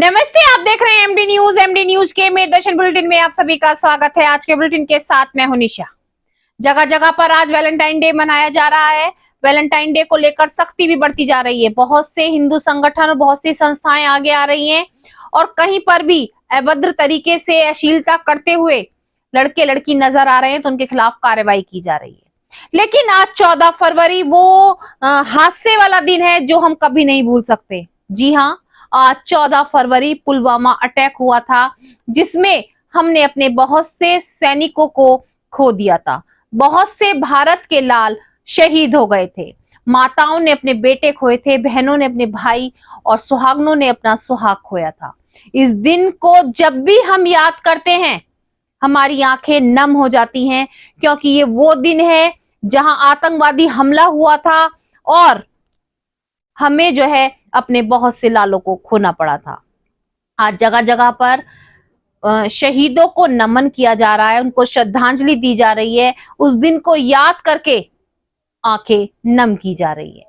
नमस्ते, आप देख रहे हैं एमडी न्यूज। एमडी न्यूज के मेरदर्शन बुलेटिन में आप सभी का स्वागत है। आज के बुलेटिन के साथ मैं हूं निशा। जगह जगह पर आज वैलेंटाइन डे मनाया जा रहा है। वैलेंटाइन डे को लेकर सख्ती भी बढ़ती जा रही है। बहुत से हिंदू संगठन और बहुत सी संस्थाएं आगे आ रही हैं और कहीं पर भी अभद्र तरीके से अश्लीलता करते हुए लड़के लड़की नजर आ रहे हैं तो उनके खिलाफ कार्रवाई की जा रही है। लेकिन आज 14 फरवरी वो हादसे वाला दिन है जो हम कभी नहीं भूल सकते। जी हाँ, आज 14 फरवरी पुलवामा अटैक हुआ था जिसमें हमने अपने बहुत से सैनिकों को खो दिया था। बहुत से भारत के लाल शहीद हो गए थे। माताओं ने अपने बेटे खोए थे, बहनों ने अपने भाई और सुहागनों ने अपना सुहाग खोया था। इस दिन को जब भी हम याद करते हैं हमारी आंखें नम हो जाती हैं, क्योंकि ये वो दिन है जहां आतंकवादी हमला हुआ था और हमें जो है अपने बहुत से लालों को खोना पड़ा था। आज जगह जगह पर शहीदों को नमन किया जा रहा है, उनको श्रद्धांजलि दी जा रही है, उस दिन को याद करके आंखें नम की जा रही है।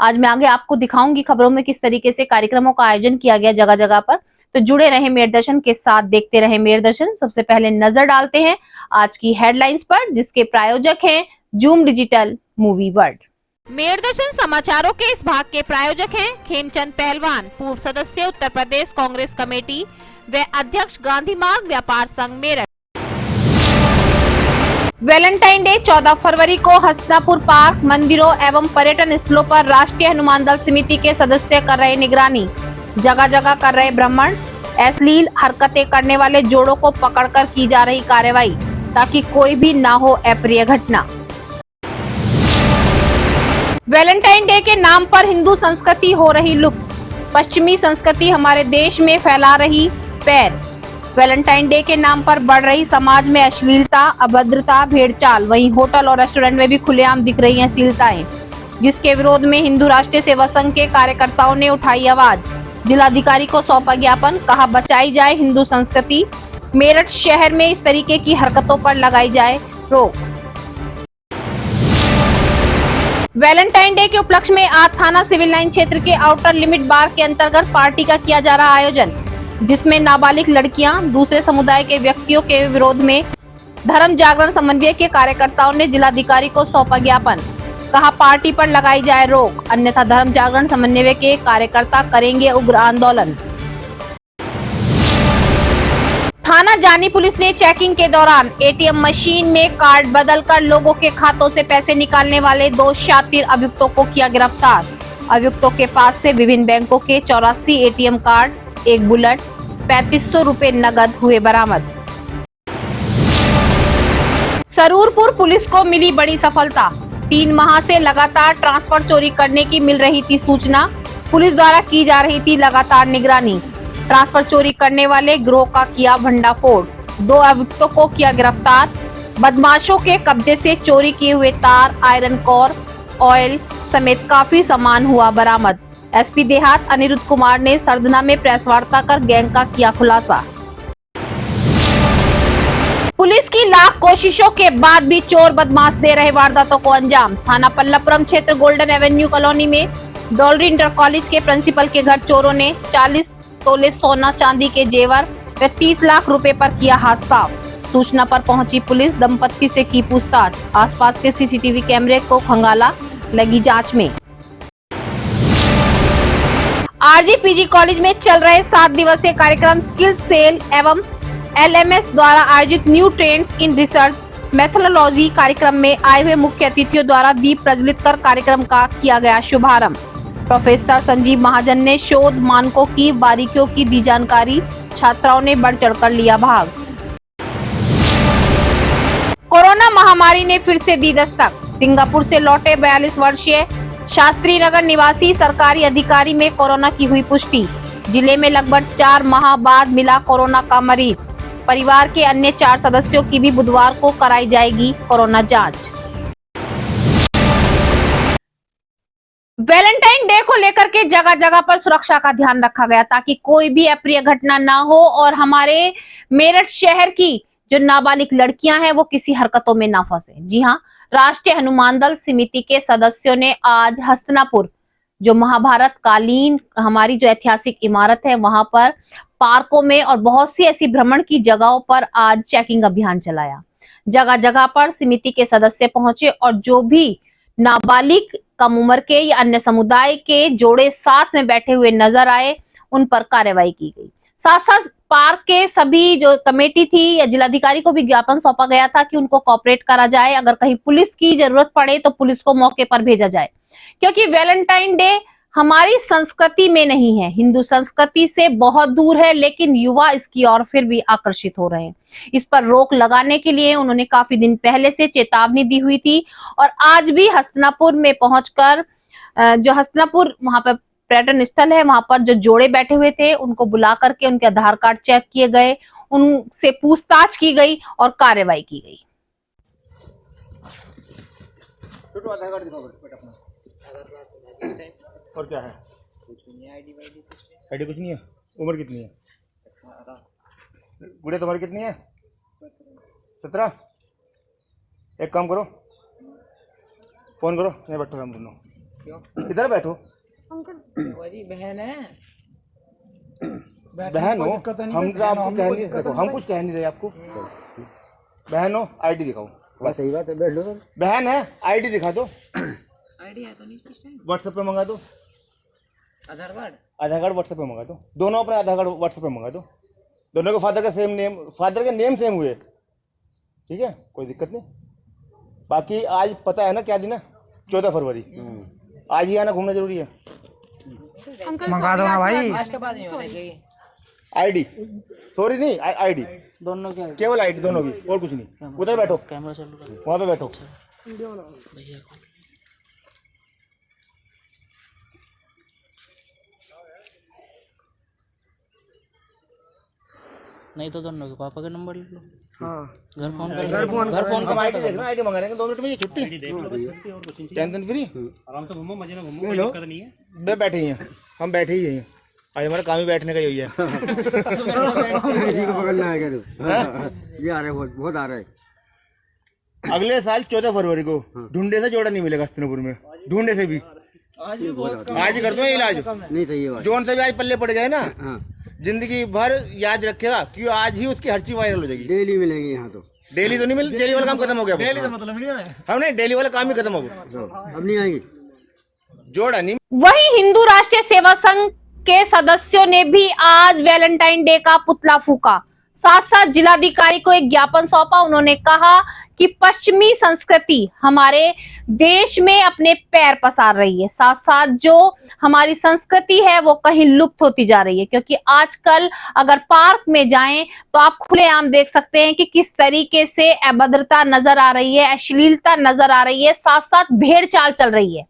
आज मैं आगे आपको दिखाऊंगी खबरों में किस तरीके से कार्यक्रमों का आयोजन किया गया जगह जगह पर। तो जुड़े रहे मेरदर्शन के साथ, देखते रहे मेरदर्शन। सबसे पहले नजर डालते हैं आज की हेडलाइंस पर, जिसके प्रायोजक हैं जूम डिजिटल मूवी वर्ल्ड। मेरदर्शन समाचारों के इस भाग के प्रायोजक हैं खेमचंद पहलवान, पूर्व सदस्य उत्तर प्रदेश कांग्रेस कमेटी व अध्यक्ष गांधी मार्ग व्यापार संघ मेरठ। वैलेंटाइन डे 14 फरवरी को हस्तिनापुर पार्क, मंदिरों एवं पर्यटन स्थलों पर राष्ट्रीय हनुमान दल समिति के सदस्य कर रहे निगरानी। जगह जगह कर रहे भ्रमण। अश्लील हरकतें करने वाले जोड़ों को पकड़कर की जा रही कार्रवाई ताकि कोई भी ना हो अप्रिय घटना। वैलेंटाइन डे के नाम पर हिंदू संस्कृति हो रही लुप्त, पश्चिमी संस्कृति हमारे देश में फैला रही पैर। वैलेंटाइन डे के नाम पर बढ़ रही समाज में अश्लीलता, अभद्रता, भेड़चाल। वहीं होटल और रेस्टोरेंट में भी खुलेआम दिख रही हैं अश्लीलताएं, जिसके विरोध में हिंदू राष्ट्रीय सेवा संघ के कार्यकर्ताओं ने उठाई आवाज। जिलाधिकारी को सौंपा ज्ञापन, कहा बचाई जाए हिंदू संस्कृति। मेरठ शहर में इस तरीके की हरकतों पर लगाई जाए रोक। वैलेंटाइन डे के उपलक्ष्य में आज थाना सिविल लाइन क्षेत्र के आउटर लिमिट बार के अंतर्गत पार्टी का किया जा रहा आयोजन, जिसमें नाबालिग लड़कियां दूसरे समुदाय के व्यक्तियों के विरोध में धर्म जागरण समन्वय के कार्यकर्ताओं ने जिलाधिकारी को सौंपा ज्ञापन। कहा पार्टी पर लगाई जाए रोक, अन्यथा धर्म जागरण समन्वय के कार्यकर्ता करेंगे उग्र आंदोलन। थाना जानी पुलिस ने चेकिंग के दौरान एटीएम मशीन में कार्ड बदलकर लोगों के खातों से पैसे निकालने वाले 2 शातिर अभियुक्तों को किया गिरफ्तार। अभियुक्तों के पास से विभिन्न बैंकों के 84 एटीएम कार्ड, 1 बुलेट, 3500 रुपए नगद हुए बरामद। सरूरपुर पुलिस को मिली बड़ी सफलता। 3 माह से लगातार ट्रांसफर चोरी करने की मिल रही थी सूचना। पुलिस द्वारा की जा रही थी लगातार निगरानी। ट्रांसफर चोरी करने वाले गिरोह का किया भंडाफोड़। 2 अभियुक्तों को किया गिरफ्तार। बदमाशों के कब्जे से चोरी किए हुए तार, आयरन कोर, ऑयल समेत काफी सामान हुआ बरामद। एसपी देहात अनिरुद्ध कुमार ने सरधना में प्रेस वार्ता कर गैंग का किया खुलासा। पुलिस की लाख कोशिशों के बाद भी चोर बदमाश दे रहे वारदातों को अंजाम। थाना पल्लवपुरम क्षेत्र गोल्डन एवेन्यू कॉलोनी में डॉलरी इंटर कॉलेज के प्रिंसिपल के घर चोरों ने 40 तोले सोना चांदी के जेवर व 30 लाख रुपए पर किया हाथ साफ। सूचना पर पहुंची पुलिस दंपत्ति से की पूछताछ। आसपास के सीसीटीवी कैमरे को खंगाला, लगी जांच में। आरजी पीजी कॉलेज में चल रहे 7 दिवसीय कार्यक्रम स्किल सेल एवं एलएमएस द्वारा आयोजित new trends in research methodology कार्यक्रम में आए हुए मुख्य अतिथियों द्वारा दीप प्रज्वलित कर कार्यक्रम का किया गया शुभारंभ। प्रोफेसर संजीव महाजन ने शोध मानकों की बारीकियों की दी जानकारी। छात्राओं ने बढ़ चढ़कर लिया भाग। कोरोना महामारी ने फिर से दी दस्तक। सिंगापुर से लौटे 42 वर्षीय शास्त्री नगर निवासी सरकारी अधिकारी में कोरोना की हुई पुष्टि। जिले में लगभग 4 माह बाद मिला कोरोना का मरीज। परिवार के अन्य 4 सदस्यों की भी बुधवार को कराई जाएगी कोरोना जांच। वैलेंटाइन डे को लेकर के जगह जगह पर सुरक्षा का ध्यान रखा गया ताकि कोई भी अप्रिय घटना ना हो और हमारे मेरठ शहर की जो नाबालिग लड़कियां हैं वो किसी हरकतों में ना फंसे। जी हाँ, राष्ट्रीय हनुमान दल समिति के सदस्यों ने आज हस्तिनापुर जो महाभारत कालीन हमारी जो ऐतिहासिक इमारत है वहां पर, पार्कों में और बहुत सी ऐसी भ्रमण की जगहों पर आज चेकिंग अभियान चलाया। जगह जगह पर समिति के सदस्य पहुंचे और जो भी नाबालिग, कम उम्र के या अन्य समुदाय के जोड़े साथ में बैठे हुए नजर आए, उन पर कार्रवाई की गई। साथ साथ पार्क के सभी जो कमेटी थी या जिलाधिकारी को भी ज्ञापन सौंपा गया था कि उनको कॉपरेट करा जाए, अगर कहीं पुलिस की जरूरत पड़े तो पुलिस को मौके पर भेजा जाए, क्योंकि वैलेंटाइन डे हमारी संस्कृति में नहीं है, हिंदू संस्कृति से बहुत दूर है, लेकिन युवा इसकी ओर फिर भी आकर्षित हो रहे हैं। इस पर रोक लगाने के लिए उन्होंने काफी दिन पहले से चेतावनी दी हुई थी और आज भी हस्तिनापुर में पहुंचकर, जो हस्तिनापुर वहां पर पर्यटन स्थल है, वहां पर जो जोड़े बैठे हुए थे उनको बुला करके उनके आधार कार्ड चेक किए गए, उनसे पूछताछ की गई और कार्रवाई की गई। आधार कार्ड दिखाओ बेटा अपना। और क्या है? कुछ नहीं है, आईडी कुछ नहीं है। उम्र कितनी है? गुड़िया तुम्हारी कितनी है? 17। एक काम करो, फोन करो, नहीं बैठो हम दोनों। क्यों? इधर बैठो। वही बहन है। बहन हो, हम तो आपको कह नहीं, देखो हम कुछ कह नहीं रहे आपको। बहन हो, आईडी दिखाओ बस। सही बात है, बैठ लो। बहन है, आईडी दिखा दो। आईडी है तो नहीं कुछ टाइम। व्हाट्सएप पे मंगा दो। आधार कार्ड? आधार कार्ड व्हाट्सएप पे मंगा दो। दोनों अपने आधार कार्ड व्हाट्सएप पे मंगा दो। दोनों के फादर का सेम नेम, फादर के नेम सेम हुए, ठीक है, कोई दिक्कत नहीं। बाकी आज पता है ना क्या दिन है? 14 फरवरी। आज ही आना घूमना जरूरी है। मंगा दो ना भाई। आज के बाद नहीं होना चाहिए। आईडी, सॉरी नहीं, आईडी दोनों क्या? केवल आईडी, दोनों की, और कुछ नहीं। उधर बैठो, कैमरा चालू कर वहाँ पे बैठो। भैया को। नहीं तो दोनों के पापा का नंबर ले लो। हाँ, घर फोन कर। हम आईडी देख लो, आईडी मंगा देंगे 2 मिनट में। ये छुट्टी, टेंशन फ्री, आराम से घूमो, मजे में घूमो, कोई दिक्कत नहीं है। बे बैठे ही हैं, हम बैठे ही हैं। आज हमारा काम ही बैठने का ही है। जी को पकड़ना है क्या तू? ये आ रहे, बहुत आ रहे हैं। अगले साल 14 फरवरी को ढूंढे से जोड़ा नहीं मिलेगा हस्तिनापुर में, ढूंढे से भी। आज भी बहुत आज ही कर दो इलाज, नहीं तो ये बात। जोन से भी आज पल्ले पड़ जाए ना, हाँ, जिंदगी भर याद रखेगा, क्योंकि आज ही उसकी हर चीज वायरल हो जाएगी। डेली मिलेंगे यहाँ तो। डेली तो नहीं मिल, डेली वाला काम खत्म हो गया। डेली का मतलब नहीं है। हम नहीं, डेली वाला काम ही खत्म हो गया, तो अब नहीं आएगी जोड़ा नहीं। वहीं हिंदू राष्ट्रीय सेवा संघ के सदस्यों ने भी आज वैलेंटाइन डे का पुतला फूका। साथ साथ जिलाधिकारी को एक ज्ञापन सौंपा। उन्होंने कहा कि पश्चिमी संस्कृति हमारे देश में अपने पैर पसार रही है, साथ साथ जो हमारी संस्कृति है वो कहीं लुप्त होती जा रही है, क्योंकि आजकल अगर पार्क में जाएं तो आप खुलेआम देख सकते हैं कि किस तरीके से अभद्रता नजर आ रही है, अश्लीलता नजर आ रही है, साथ साथ भेड़ चाल चल रही है।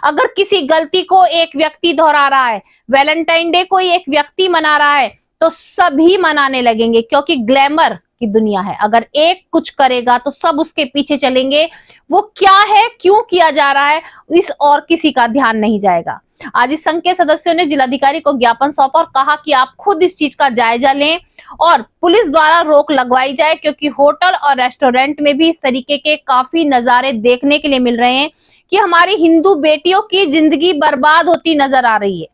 अगर किसी गलती को एक व्यक्ति दोहरा रहा है, वैलेंटाइन डे को एक व्यक्ति मना रहा है, तो सभी मनाने लगेंगे, क्योंकि ग्लैमर की दुनिया है। अगर एक कुछ करेगा तो सब उसके पीछे चलेंगे। वो क्या है, क्यों किया जा रहा है, इस और किसी का ध्यान नहीं जाएगा। आज इस संघ के सदस्यों ने जिलाधिकारी को ज्ञापन सौंपा और कहा कि आप खुद इस चीज का जायजा लें और पुलिस द्वारा रोक लगवाई जाए, क्योंकि होटल और रेस्टोरेंट में भी इस तरीके के काफी नजारे देखने के लिए मिल रहे हैं कि हमारी हिंदू बेटियों की जिंदगी बर्बाद होती नजर आ रही है।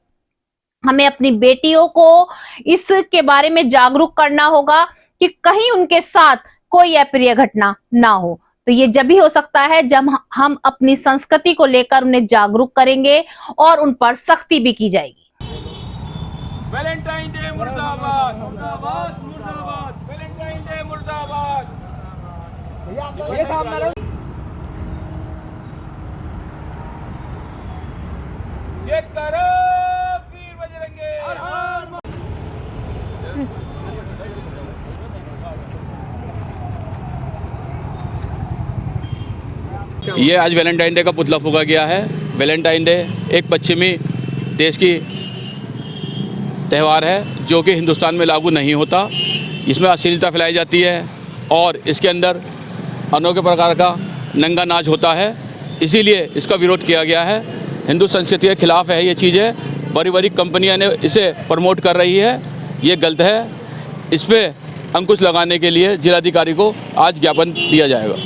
हमें अपनी बेटियों को इसके बारे में जागरूक करना होगा कि कहीं उनके साथ कोई अप्रिय घटना ना हो। तो ये जब ही हो सकता है जब हम अपनी संस्कृति को लेकर उन्हें जागरूक करेंगे और उन पर सख्ती भी की जाएगी। वैलेंटाइन डे मुर्दाबाद, मुर्दाबाद, मुर्दाबाद, वैलेंटाइन डे मुर्दाबाद। ये सामने रहो। चेक करो वीर बजरंगे। ये आज वैलेंटाइन डे का पुतला फूका गया है। वैलेंटाइन डे एक पश्चिमी देश की त्यौहार है जो कि हिंदुस्तान में लागू नहीं होता। इसमें अश्लीलता फैलाई जाती है और इसके अंदर अनोखे प्रकार का नंगा नाच होता है, इसीलिए इसका विरोध किया गया है। हिंदू संस्कृति के खिलाफ है ये चीज़ें, बड़ी बड़ी कंपनियां ने इसे प्रमोट कर रही है, ये गलत है। इस पर अंकुश लगाने के लिए जिलाधिकारी को आज ज्ञापन दिया जाएगा।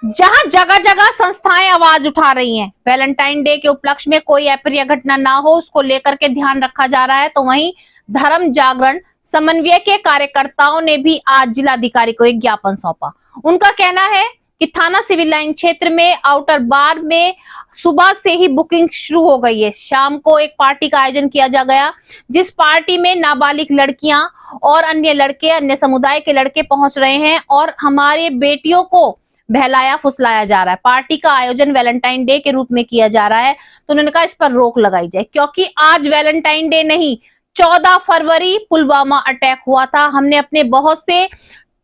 जहां जगह जगह संस्थाएं आवाज उठा रही हैं, वैलेंटाइन डे के उपलक्ष्य में कोई अप्रिय घटना ना हो उसको लेकर के ध्यान रखा जा रहा है, तो वहीं धर्म जागरण समन्वय के कार्यकर्ताओं ने भी आज जिलाधिकारी को एक ज्ञापन सौंपा। उनका कहना है कि थाना सिविल लाइन क्षेत्र में आउटर बार में सुबह से ही बुकिंग शुरू हो गई है। शाम को एक पार्टी का आयोजन किया जा गया, जिस पार्टी में नाबालिग लड़कियां और अन्य लड़के, अन्य समुदाय के लड़के पहुंच रहे हैं और हमारे बेटियों को बहलाया फुसलाया जा रहा है। पार्टी का आयोजन वैलेंटाइन डे के रूप में किया जा रहा है, तो उन्होंने कहा इस पर रोक लगाई जाए, क्योंकि आज वैलेंटाइन डे नहीं, 14 फरवरी पुलवामा अटैक हुआ था। हमने अपने बहुत से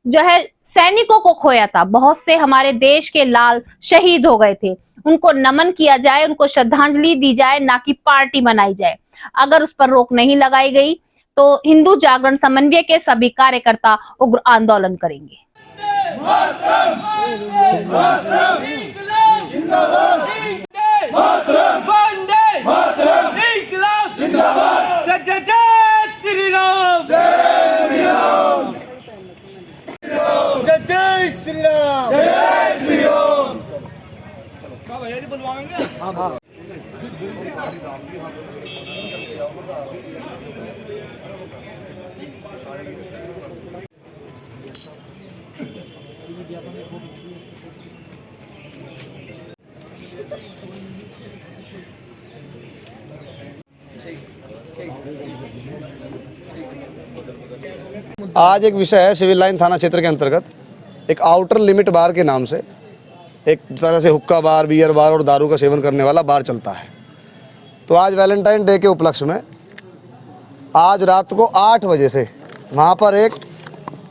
जो है सैनिकों को खोया था, बहुत से हमारे देश के लाल शहीद हो गए थे। उनको नमन किया जाए, उनको श्रद्धांजलि दी जाए, ना कि पार्टी मनाई जाए। अगर उस पर रोक नहीं लगाई गई तो हिंदू जागरण समन्वय के सभी कार्यकर्ता उग्र आंदोलन करेंगे। जय श्री राम। जय श्री राम। क्या भैया जी बुलवाएंगे? आज एक विषय है सिविल लाइन थाना क्षेत्र के अंतर्गत एक आउटर लिमिट बार के नाम से एक तरह से हुक्का बार, बियर बार और दारू का सेवन करने वाला बार चलता है। तो आज वैलेंटाइन डे के उपलक्ष्य में आज रात को 8 बजे से वहाँ पर एक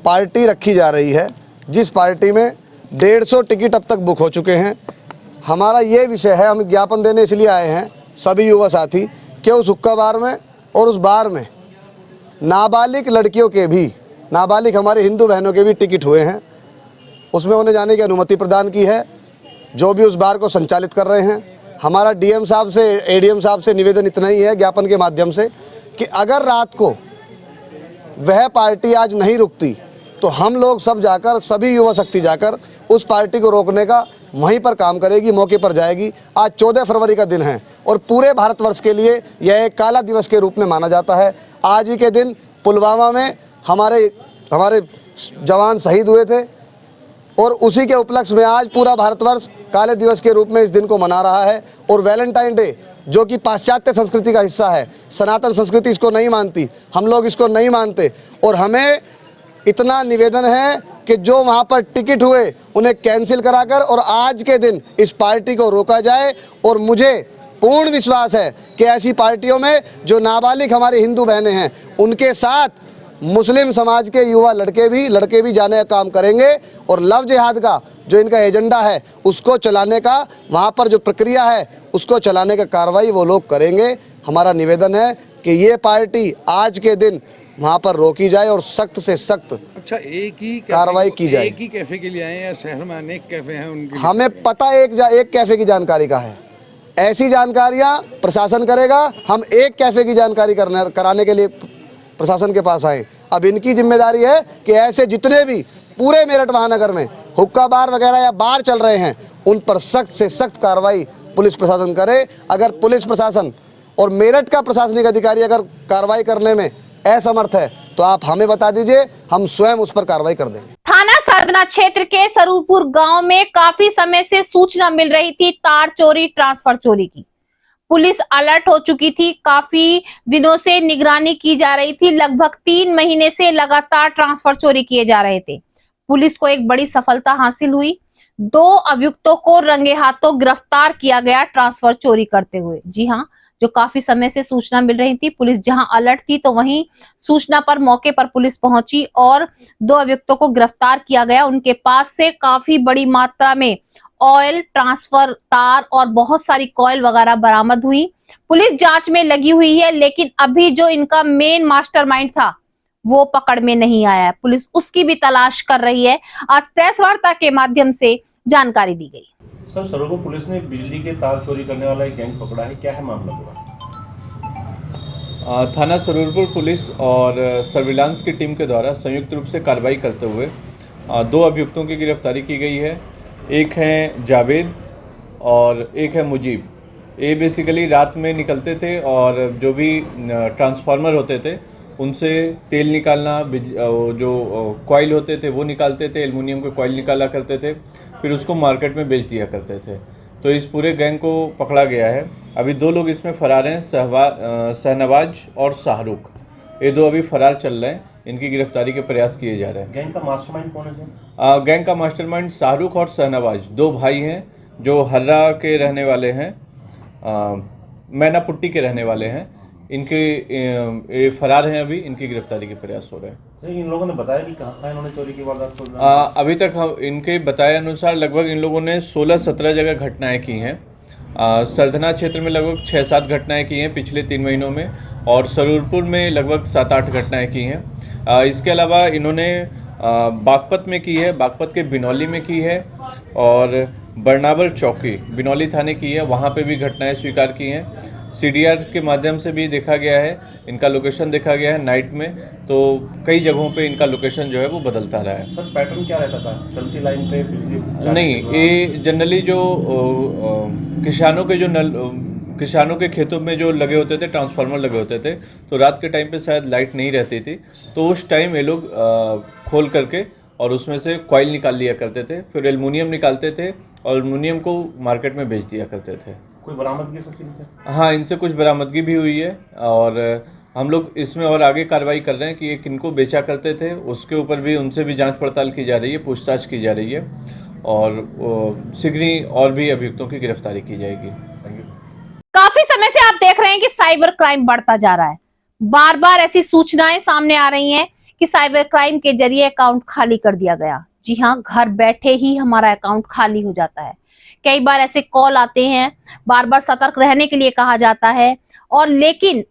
पार्टी रखी जा रही है, जिस पार्टी में 150 टिकट अब तक बुक हो चुके हैं। हमारा ये विषय है, हम ज्ञापन देने इसलिए आए हैं सभी युवा साथी कि उस हुक्का बार में और उस बार में नाबालिग लड़कियों के भी, नाबालिग हमारे हिंदू बहनों के भी टिकट हुए हैं, उसमें उन्हें जाने की अनुमति प्रदान की है। जो भी उस बार को संचालित कर रहे हैं, हमारा डीएम साहब से, एडीएम साहब से निवेदन इतना ही है ज्ञापन के माध्यम से कि अगर रात को वह पार्टी आज नहीं रुकती तो हम लोग सब जाकर, सभी युवा शक्ति जाकर उस पार्टी को रोकने का वहीं पर काम करेगी, मौके पर जाएगी। आज 14 फरवरी का दिन है और पूरे भारतवर्ष के लिए यह एक काला दिवस के रूप में माना जाता है। आज ही के दिन पुलवामा में हमारे जवान शहीद हुए थे और उसी के उपलक्ष्य में आज पूरा भारतवर्ष काले दिवस के रूप में इस दिन को मना रहा है। और वैलेंटाइन डे जो कि पाश्चात्य संस्कृति का हिस्सा है, सनातन संस्कृति इसको नहीं मानती, हम लोग इसको नहीं मानते। और हमें इतना निवेदन है कि जो वहाँ पर टिकट हुए उन्हें कैंसिल कराकर और आज के दिन इस पार्टी को रोका जाए। और मुझे पूर्ण विश्वास है कि ऐसी पार्टियों में जो नाबालिग हमारी हिंदू बहनें हैं, उनके साथ मुस्लिम समाज के युवा लड़के भी जाने का काम करेंगे और लव जिहाद का जो इनका एजेंडा है उसको चलाने का, वहाँ पर जो प्रक्रिया है उसको चलाने का कार्रवाई वो लोग करेंगे। हमारा निवेदन है कि ये पार्टी आज के दिन वहाँ पर रोकी जाए और सख्त से सख्त अच्छा एक ही कार्रवाई की जाए। एक ही कैफे के लिए आए हैं या शहर में अनेक कैफे हैं उनके? हमें पता एक कैफे की जानकारी का है, ऐसी जानकारियाँ प्रशासन करेगा। हम एक कैफे की जानकारी कराने के लिए प्रशासन के पास आए। अब इनकी जिम्मेदारी है कि ऐसे जितने भी पूरे मेरठ महानगर में हुक्का बार वगैरह या बार चल रहे हैं उन पर सख्त से सख्त कार्रवाई पुलिस प्रशासन करे। अगर पुलिस प्रशासन और मेरठ का प्रशासनिक अधिकारी अगर कार्रवाई करने में असमर्थ है तो आप हमें बता दीजिए, हम स्वयं उस पर कार्रवाई कर देंगे। थाना सरदना क्षेत्र के सरूरपुर गांव में काफी समय से सूचना मिल रही थी तार चोरी, ट्रांसफर चोरी की। पुलिस अलर्ट हो चुकी थी, काफी दिनों से निगरानी की जा रही थी। लगभग 3 महीने से लगातार ट्रांसफर चोरी किए जा रहे थे। पुलिस को एक बड़ी सफलता हासिल हुई, 2 अभियुक्तों को रंगे हाथों गिरफ्तार किया गया ट्रांसफर चोरी करते हुए। जी हाँ, जो काफी समय से सूचना मिल रही थी, पुलिस जहां अलर्ट थी तो वहीं सूचना पर मौके पर पुलिस पहुंची और 2 अभियुक्तों को गिरफ्तार किया गया। उनके पास से काफी बड़ी मात्रा में ऑयल, ट्रांसफर तार और बहुत सारी कॉइल वगैरह बरामद हुई। पुलिस जांच में लगी हुई है, लेकिन अभी जो इनका मेन मास्टरमाइंड था वो पकड़ में नहीं आया है। पुलिस उसकी भी तलाश कर रही है। आज प्रेस वार्ता के माध्यम से जानकारी दी गई। सर, सरोवर पुलिस ने बिजली के तार चोरी करने वाला एक गैंग पकड़ा है, क्या है मामला पूरा? थाना सरूरपुर पुलिस और सर्विलांस की टीम के द्वारा संयुक्त रूप से कार्रवाई करते हुए 2 अभियुक्तों की गिरफ्तारी की गई है। एक हैं जावेद और एक है मुजीब। ये बेसिकली रात में निकलते थे और जो भी ट्रांसफार्मर होते थे उनसे तेल निकालना, जो कॉइल होते थे वो निकालते थे, एल्युमिनियम के कॉइल निकाला करते थे, फिर उसको मार्केट में बेच दिया करते थे। तो इस पूरे गैंग को पकड़ा गया है। अभी 2 लोग इसमें फरार हैं, शहनवाज और शाहरुख। ये 2 अभी फरार चल रहे हैं, इनकी गिरफ्तारी के प्रयास किए जा रहे हैं। गैंग का मास्टरमाइंड कौन है? गैंग का मास्टरमाइंड शाहरुख और शहनवाज 2 भाई हैं जो हर्रा के रहने वाले हैं, मैनापुट्टी के रहने वाले हैं। इनके ये फरार हैं, अभी इनकी गिरफ्तारी के प्रयास हो रहे हैं। इन लोगों ने बताया कि कहाँ इन्होंने चोरी की वारदात? अभी तक हम इनके बताए अनुसार लगभग इन लोगों ने 16-17 जगह घटनाएं की हैं। सरधना क्षेत्र में लगभग 6-7 घटनाएं की हैं पिछले 3 महीनों में, और सरूरपुर में लगभग 7-8 घटनाएं की हैं। इसके अलावा इन्होंने बागपत में की है, बागपत के बिनौली में की है, और बरनावर चौकी बिनौली थाने की है, वहाँ पे भी घटनाएं स्वीकार की हैं। CDR के माध्यम से भी देखा गया है, इनका लोकेशन देखा गया है नाइट में, तो कई जगहों पे इनका लोकेशन जो है वो बदलता रहा है। सर पैटर्न क्या रहता था? चलती लाइन पे बिजली? नहीं, ये जनरली जो किसानों के खेतों में जो लगे होते थे, ट्रांसफार्मर लगे होते थे, तो रात के टाइम पे शायद लाइट नहीं रहती थी, तो उस टाइम ये लोग खोल करके और उसमें से कॉइल निकाल लिया करते थे, फिर एल्युमिनियम निकालते थे और एल्युमिनियम को मार्केट में बेच दिया करते थे। कोई बरामदगी सकती है? हाँ, इनसे कुछ बरामदगी भी हुई है, और हम लोग इसमें और आगे कार्रवाई कर रहे हैं कि ये किनको बेचा करते थे, उसके ऊपर भी उनसे भी जांच पड़ताल की जा रही है, पूछताछ की जा रही है, और शीघ्र ही और भी अभियुक्तों की गिरफ्तारी की जाएगी। काफी समय से आप देख रहे हैं कि साइबर क्राइम बढ़ता जा रहा है। बार बार ऐसी सूचनाएं सामने आ रही हैं कि साइबर क्राइम के जरिए अकाउंट खाली कर दिया गया। जी हाँ, घर बैठे ही हमारा अकाउंट खाली हो जाता है। कई बार ऐसे कॉल आते हैं, बार बार सतर्क रहने के लिए कहा जाता है, और लेकिन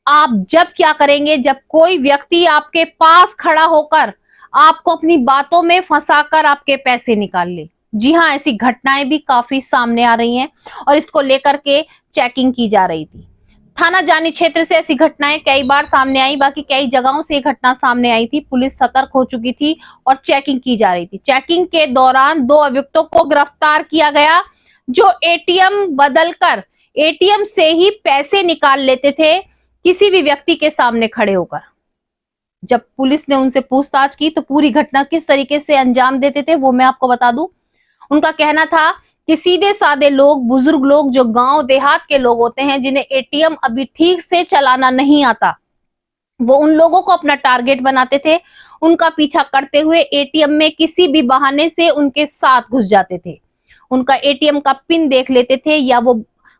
आप जब क्या करेंगे, जब कोई व्यक्ति आपके पास खड़ा होकर आपको अपनी बातों में फंसाकर आपके पैसे निकाल ले। जी हाँ, ऐसी घटनाएं भी काफी सामने आ रही हैं और इसको लेकर के चेकिंग की जा रही थी। थाना जानी क्षेत्र से ऐसी घटनाएं कई बार सामने आई, बाकी कई जगहों से ये घटना सामने आई थी। पुलिस सतर्क हो चुकी थी और चेकिंग की जा रही थी। चेकिंग के दौरान 2 अभियुक्तों को गिरफ्तार किया गया जो एटीएम बदलकर एटीएम से ही पैसे निकाल लेते थे किसी भी व्यक्ति के सामने खड़े होकर। जब पुलिस ने उनसे पूछताछ की तो पूरी घटना किस तरीके से अंजाम देते थे वो मैं आपको बता दूं। उनका कहना था कि सीधे साधे लोग, बुजुर्ग लोग, जो गांव देहात के लोग होते हैं, जिन्हें एटीएम अभी ठीक से चलाना नहीं आता, वो उन लोगों को अपना टारगेट बनाते थे। उनका पीछा करते हुए एटीएम में किसी भी बहाने से उनके साथ घुस जाते थे। उनका एटीएम का पिन देख लेते थे, या वो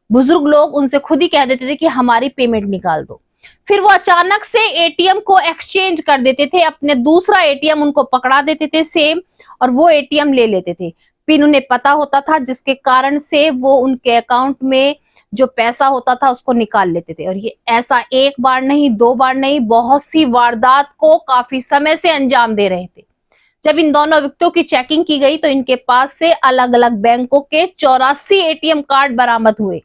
बुजुर्ग लोग उनसे खुद ही कह देते थे कि हमारी पेमेंट निकाल दो। फिर वो अचानक से एटीएम को एक्सचेंज कर देते थे, अपने दूसरा एटीएम उनको पकड़ा देते थे सेम, और वो एटीएम ले लेते थे। पिन उन्हें पता होता था, जिसके कारण से वो उनके अकाउंट में जो पैसा होता था उसको निकाल लेते थे। और ये ऐसा 1 बार नहीं, 2 बार नहीं, बहुत सी वारदात को काफी समय से अंजाम दे रहे थे। जब इन दोनों अभियुक्तों की चेकिंग की गई तो इनके पास से अलग अलग बैंकों के 84 एटीएम कार्ड बरामद हुए,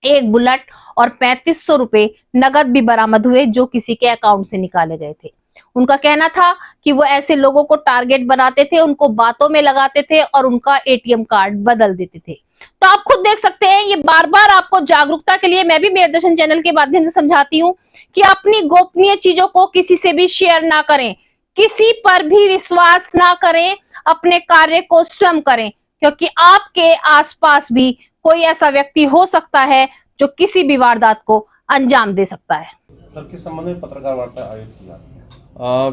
1 बुलेट और 3500 रुपए नगद भी बरामद हुए जो किसी के अकाउंट से निकाले गए थे। उनका कहना था कि वो ऐसे लोगों को टारगेट बनाते थे, उनको बातों में लगाते थे और उनका एटीएम कार्ड बदल देते थे। तो आप खुद देख सकते हैं, ये बार बार आपको जागरूकता के लिए मैं भी मेरे दर्शन चैनल के माध्यम से समझाती हूँ कि अपनी गोपनीय चीजों को किसी से भी शेयर ना करें, किसी पर भी विश्वास ना करें, अपने कार्य को स्वयं करें, क्योंकि आपके आसपास भी कोई ऐसा व्यक्ति हो सकता है जो किसी भी वारदात को अंजाम दे सकता है। सर, किस संबंध में पत्रकार वार्ता आयोजित किया?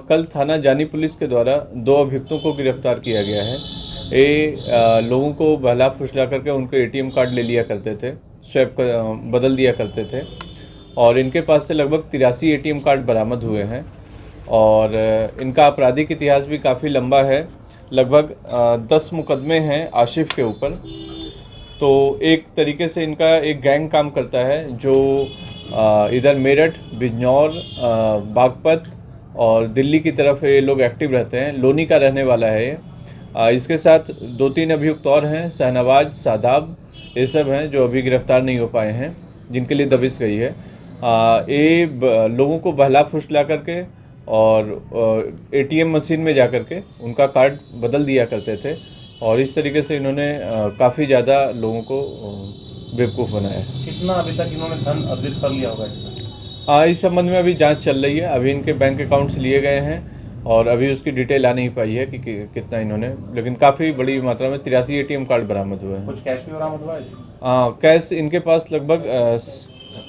कल थाना जानी पुलिस के द्वारा 2 अभियुक्तों को गिरफ्तार किया गया है। ये लोगों को बहला फुसला करके उनको एटीएम कार्ड ले लिया करते थे, स्वैप बदल दिया करते थे, और इनके पास से लगभग 83 एटीएम कार्ड बरामद हुए हैं। और इनका आपराधिक इतिहास भी काफ़ी लंबा है, लगभग 10 मुकदमे हैं आशिफ के ऊपर। तो एक तरीके से इनका एक गैंग काम करता है जो इधर मेरठ, बिजनौर, बागपत और दिल्ली की तरफ ये लोग एक्टिव रहते हैं। लोनी का रहने वाला है ये। इसके साथ 2-3 अभियुक्त और हैं, शहनवाज, सादाब, ये सब हैं जो अभी गिरफ्तार नहीं हो पाए हैं, जिनके लिए दबिश गई है। ये लोगों को बहला फुसला करके और एटीएम मशीन में जा कर के उनका कार्ड बदल दिया करते थे। और इस तरीके से इन्होंने काफ़ी ज़्यादा लोगों को बेवकूफ़ बनाया है। कितना अभी तक इन्होंने धन अर्जित कर लिया होगा इससे? इस संबंध में अभी जांच चल रही है। अभी इनके बैंक अकाउंट्स लिए गए हैं और अभी उसकी डिटेल आ नहीं पाई है कि कितना इन्होंने, लेकिन काफ़ी बड़ी मात्रा में 83 ATM कार्ड बरामद हुए हैं। कुछ कैश भी बरामद हुआ है? कैश इनके पास लगभग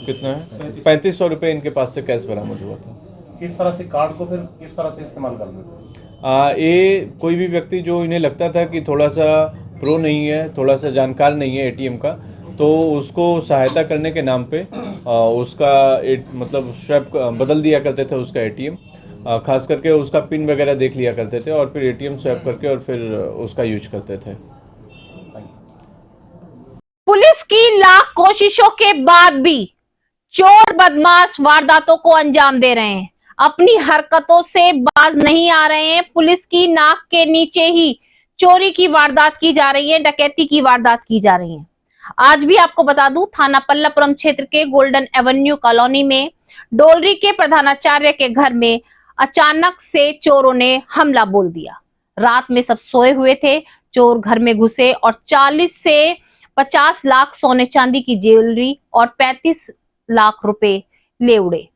कितना है 3500 रुपये इनके पास से कैश बरामद हुआ था। किस तरह से कार्ड को फिर किस तरह से इस्तेमाल कर लेते? ये कोई भी व्यक्ति जो इन्हें लगता था कि थोड़ा सा प्रो नहीं है, थोड़ा सा जानकार नहीं है ATM का, तो उसको सहायता करने के नाम पे उसका मतलब स्वैप बदल दिया करते थे उसका ATM, खास करके उसका पिन वगैरह देख लिया करते थे और फिर ATM स्वैप करके और फिर उसका यूज करते थे। पुलिस की लाख कोशिशों के बाद भी चोर बदमाश वारदातों को अंजाम दे रहे हैं, अपनी हरकतों से बाज नहीं आ रहे हैं। पुलिस की नाक के नीचे ही चोरी की वारदात की जा रही है, डकैती की वारदात की जा रही है। आज भी आपको बता दूं, थाना पल्लवपुरम क्षेत्र के गोल्डन एवेन्यू कॉलोनी में डोलरी के प्रधानाचार्य के घर में अचानक से चोरों ने हमला बोल दिया। रात में सब सोए हुए थे, चोर घर में घुसे और 40 से 50 लाख सोने चांदी की ज्वेलरी और 35 लाख रुपए ले उड़े।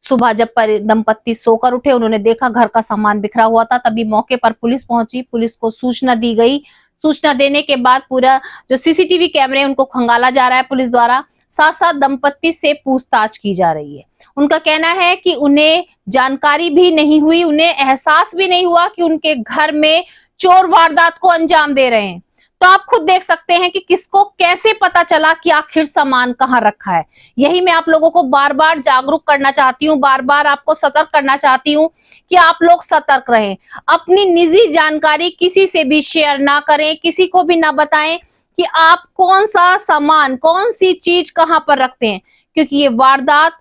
सुबह जब दंपत्ति सोकर उठे, उन्होंने देखा घर का सामान बिखरा हुआ था। तभी मौके पर पुलिस पहुंची, पुलिस को सूचना दी गई। सूचना देने के बाद पूरा जो CCTV कैमरे उनको खंगाला जा रहा है पुलिस द्वारा। साथ साथ दंपत्ति से पूछताछ की जा रही है। उनका कहना है कि उन्हें जानकारी भी नहीं हुई, उन्हें एहसास भी नहीं हुआ कि उनके घर में चोर वारदात को अंजाम दे रहे हैं। तो आप खुद देख सकते हैं कि किसको कैसे पता चला कि आखिर सामान कहां रखा है। यही मैं आप लोगों को बार बार जागरूक करना चाहती हूं, बार बार आपको सतर्क करना चाहती हूं कि आप लोग सतर्क रहें। अपनी निजी जानकारी किसी से भी शेयर ना करें, किसी को भी ना बताएं कि आप कौन सा सामान, कौन सी चीज कहां पर रखते हैं, क्योंकि ये वारदात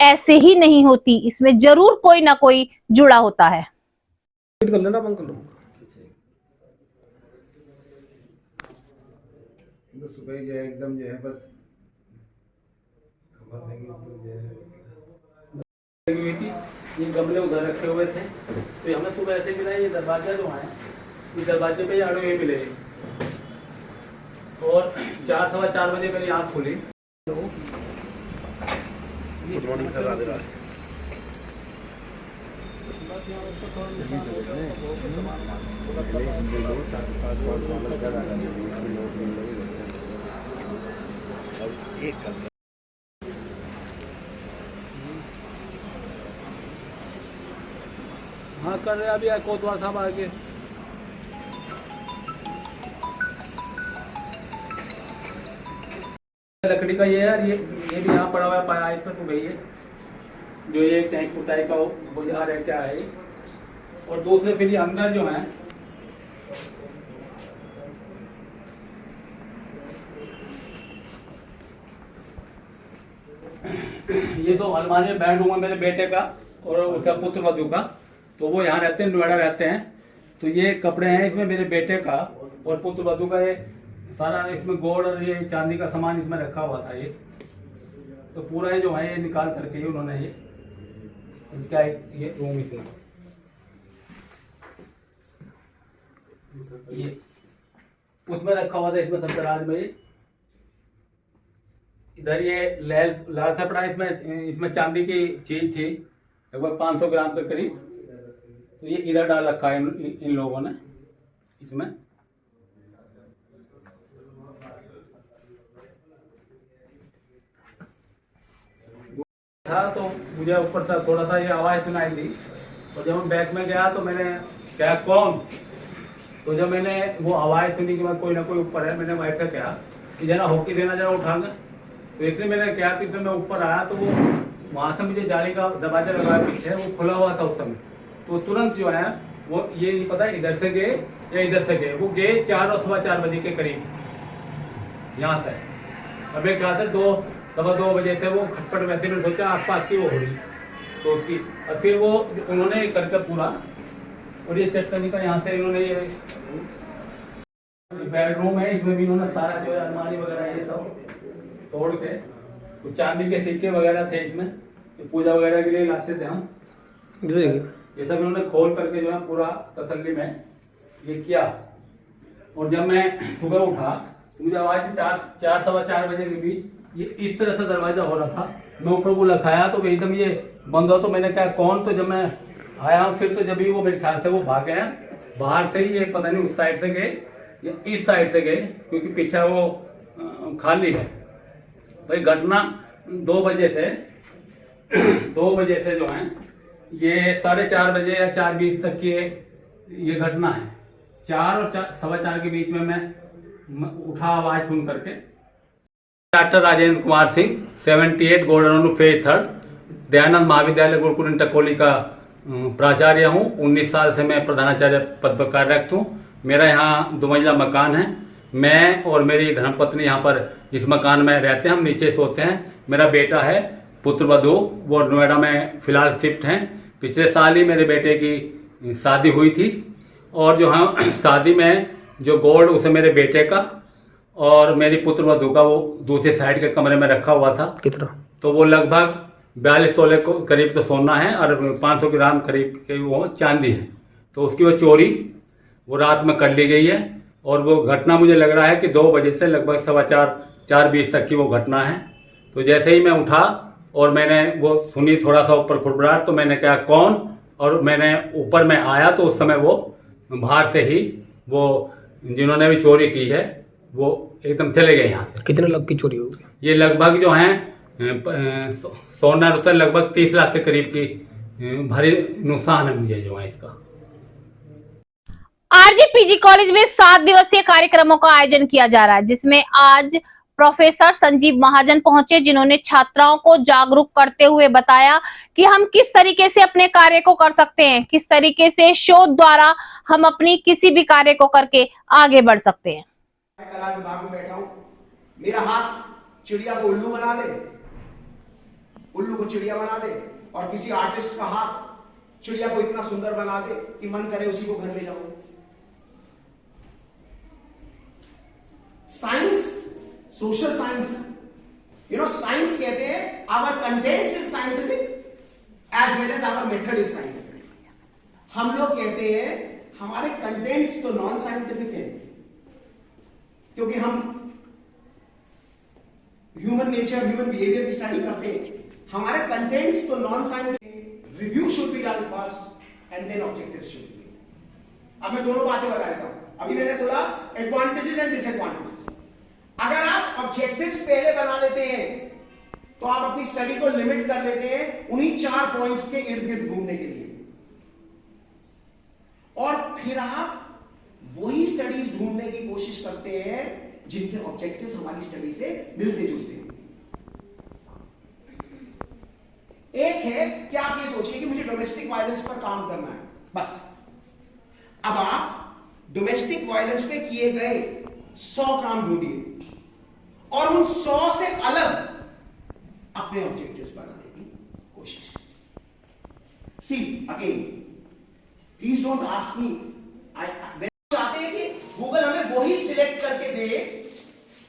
ऐसे ही नहीं होती, इसमें जरूर कोई ना कोई जुड़ा होता है। सुबह जो है एकदम जो है बस खबर नहीं, एकदम जो है ये गमले उधर रखे हुए थे, तो हमें सुबह ऐसे मिला ये दरवाजा जो है, इस दरवाजे पे आड़ू ये मिले और 4-4:15 बजे मेरी आँख खुली। Good morning sir, Radhe Radhe. हाँ कर रहे अभी कोतवाल साहब आके। लकड़ी का ये है, ये भी यहाँ पड़ा हुआ है, पाया इसमें सो गई है। जो ये टैंक कुटाई का बुझा रहे क्या है। और दूसरे फिर ये अंदर जो है ये तो अलमारी में बेडरूम है मेरे बेटे का और उसका पुत्र वधू का, तो वो यहाँ रहते हैं, नोएडा रहते हैं। तो ये कपड़े हैं इसमें मेरे बेटे का और पुत्र वधू का, ये सारा इसमें गोल्ड और ये चांदी का सामान इसमें रखा हुआ था। ये तो पूरा ये जो है ये निकाल करके ही उन्होंने ये इसका ये रूम इसमें ये उसमें रखा हुआ था, इसमें सब दराज में। इधर ये लाल सपड़ा इसमें चांदी की चीज थी लगभग 500 ग्राम के करीब, तो ये इधर डाल रखा है इन लोगों ने इसमें। था तो मुझे ऊपर से थोड़ा सा ये आवाज सुनाई दी, और जब मैं बैग में गया तो मैंने क्या कौन, तो जब मैंने वो आवाज सुनी कि मैं कोई ना कोई ऊपर है, मैंने वाइफ से कहा कि जरा होकी देना जरा उठाना। तो इसलिए मैंने क्या कि जब मैं ऊपर आया तो वो वहाँ से मुझे जाली का दरवाजा लगाया पीछे, वो खुला हुआ था उस समय। तो तुरंत जो है वो ये नहीं पता इधर से गए या इधर से गए, वो गए 4 और 4:15 बजे के करीब यहाँ से। अब एक ख्याल से 2-2:15 बजे से वो खटपट, वैसे मैंने सोचा आसपास की वो हो रही तो उसकी, और फिर वो उन्होंने करके पूरा, और ये चटकनी का यहाँ से इन्होंने ये बेडरूम है, इसमें भी इन्होंने सारा जो है अलमारी वगैरह ये सब तोड़ के, कुछ चांदी के सिक्के वगैरह थे इसमें, पूजा वगैरह के लिए लाते थे हम, ये सब इन्होंने खोल करके जो है पूरा तसल्ली में ये किया। और जब मैं सुबह उठा तो मुझे आवाज थी 4-4:15 बजे के बीच, ये इस तरह से दरवाजा हो रहा था। मैं ऊपर को लखाया तो एकदम ये बंद हुआ, तो मैंने कहा कौन, तो जब मैं आया फिर तो जब भी वो मेरे ख्याल से वो भाग गया बाहर से ही, ये पता नहीं उस साइड से गए या इस साइड से गए, क्योंकि पीछे वो खाली है। भाई घटना 2 बजे से 2 बजे से जो है ये 4:30 बजे या 4:20 तक की ये घटना है। 4 और 4:15 के बीच में मैं उठा आवाज सुन करके। Doctor Rajendra Kumar Singh, 78 golden phase 3 Dayanand महाविद्यालय गुरुकुल टकोली का प्राचार्य हूँ। 19 साल से मैं प्रधानाचार्य पद पर कार्यरत हूँ। मेरा यहाँ 2 मंजिला मकान है। मैं और मेरी धर्मपत्नी यहाँ पर इस मकान में रहते हैं, हम नीचे सोते हैं। मेरा बेटा है पुत्रवधू, वो नोएडा में फिलहाल शिफ्ट हैं। पिछले साल ही मेरे बेटे की शादी हुई थी, और जो हम शादी में जो गोल्ड उसे मेरे बेटे का और मेरी पुत्रवधू का वो दूसरे साइड के कमरे में रखा हुआ था। कितना? तो वो लगभग 42 तोले को करीब तो सोना है और 500 ग्राम करीब के वो चांदी है। तो उसकी वो चोरी वो रात में कर ली गई है, और वो घटना मुझे लग रहा है कि 2 बजे से लगभग 4:15-4:20 तक की वो घटना है। तो जैसे ही मैं उठा और मैंने वो सुनी थोड़ा सा ऊपर खुड़बुड़ाहट, तो मैंने कहा कौन, और मैंने ऊपर में आया तो उस समय वो बाहर से ही वो जिन्होंने भी चोरी की है वो एकदम चले गए यहाँ से। कितने लाख की चोरी होगी? ये लगभग जो है सोना से लगभग 30 लाख के करीब की भारी नुकसान है मुझे जो है इसका। आरजीपीजी कॉलेज में 7 दिवसीय कार्यक्रमों का आयोजन किया जा रहा है, जिसमें आज प्रोफेसर संजीव महाजन पहुंचे, जिन्होंने छात्राओं को जागरूक करते हुए बताया कि हम किस तरीके से अपने कार्य को कर सकते हैं, किस तरीके से शोध द्वारा हम अपनी किसी भी कार्य को करके आगे बढ़ सकते हैं। कला विभाग में बैठा हूं, मेरा हाथ चिड़िया को उल्लू बना दे, उल्लू को चिड़िया बना दे, और किसी आर्टिस्ट का हाथ चिड़िया को इतना सुंदर बना दे कि मन करे उसी को घर ले जाऊं। साइंस, सोशल साइंस, साइंस कहते हैं our contents is scientific as well as our method is scientific. हम लोग कहते हैं हमारे कंटेंट्स तो नॉन साइंटिफिक है, क्योंकि हम ह्यूमन नेचर, ह्यूमन बिहेवियर की स्टडी करते हैं। हमारे कंटेंट्स तो non scientific. Review should be done first and then objectives should be. अब मैं दोनों बातें बता देता हूं। अभी मैंने बोला एडवांटेजेस एंड डिसएडवांटेजेस। अगर आप ऑब्जेक्टिव्स पहले बना लेते हैं तो आप अपनी स्टडी को लिमिट कर लेते हैं उन्हीं 4 पॉइंट्स के इर्द गिर्द घूमने के लिए, और फिर आप वही स्टडीज ढूंढने की कोशिश करते हैं जिनके ऑब्जेक्टिव्स हमारी स्टडी से मिलते जुलते हैं। एक है कि आप ये सोचिए कि मुझे डोमेस्टिक वायलेंस पर काम करना है, बस। अब आप डोमेस्टिक वायलेंस पे किए गए 100 काम ढूंढिए और उन 100 से अलग अपने ऑब्जेक्टिव्स बनाने की कोशिश कीजिए। See again, please don't ask me, चाहते हैं कि गूगल हमें वही सिलेक्ट करके दे,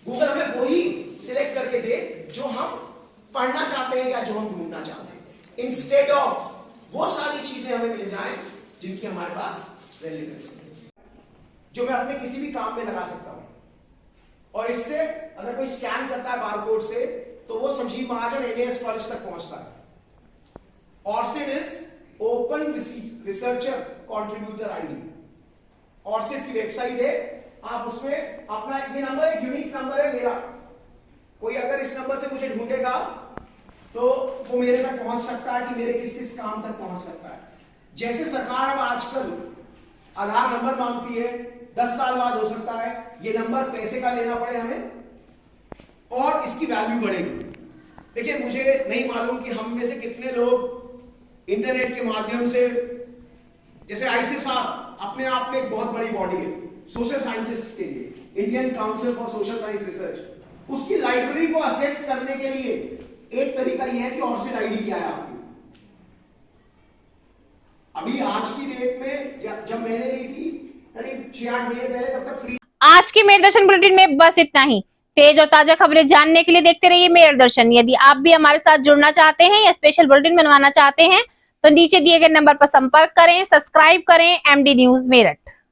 गूगल हमें वही सिलेक्ट करके दे जो हम पढ़ना चाहते हैं या जो हम ढूंढना चाहते हैं, इंस्टेड ऑफ वो सारी चीजें हमें मिल जाएं जिनकी हमारे पास रेलेवेंस है, जो मैं अपने किसी भी काम में लगा सकता हूं। और इससे अगर कोई स्कैन करता है बारकोड से तो वो संजीव महाजन एनएएस कॉलेज तक पहुंचता है। ORCID is open researcher contributor ID. ORCID की वेबसाइट है, आप उसमें अपना ये नंबर, एक यूनिक नंबर है मेरा, कोई अगर इस नंबर से मुझे ढूंढेगा तो वो मेरे तक पहुंच सकता है कि मेरे किस किस काम तक पहुंच सकता है। जैसे सरकार अब आजकल आधार नंबर मांगती है, 10 साल बाद हो सकता है ये नंबर पैसे का लेना पड़े हमें और इसकी वैल्यू बढ़ेगी। देखिए, मुझे नहीं मालूम कि हम में से कितने लोग इंटरनेट के माध्यम से, जैसे आईसी साहब अपने आप में एक बहुत बड़ी बॉडी है सोशल साइंटिस्ट के लिए, Indian council for social science research, उसकी लाइब्रेरी को असेस करने के लिए एक तरीका यह है कि ऑर्सिड आईडी क्या है आपकी। अभी आज की डेट में जब मैंने ली थी करीब 6-8 महीने पहले, तब तक फ्री। आज के मेरे दर्शन बुलेटिन में बस इतना ही। तेज और ताजा खबरें जानने के लिए देखते रहिए मेरे दर्शन। यदि आप भी हमारे साथ जुड़ना चाहते हैं या स्पेशल बुलेटिन बनवाना चाहते हैं तो नीचे दिए गए नंबर पर संपर्क करें, सब्सक्राइब करें एमडी न्यूज मेरठ।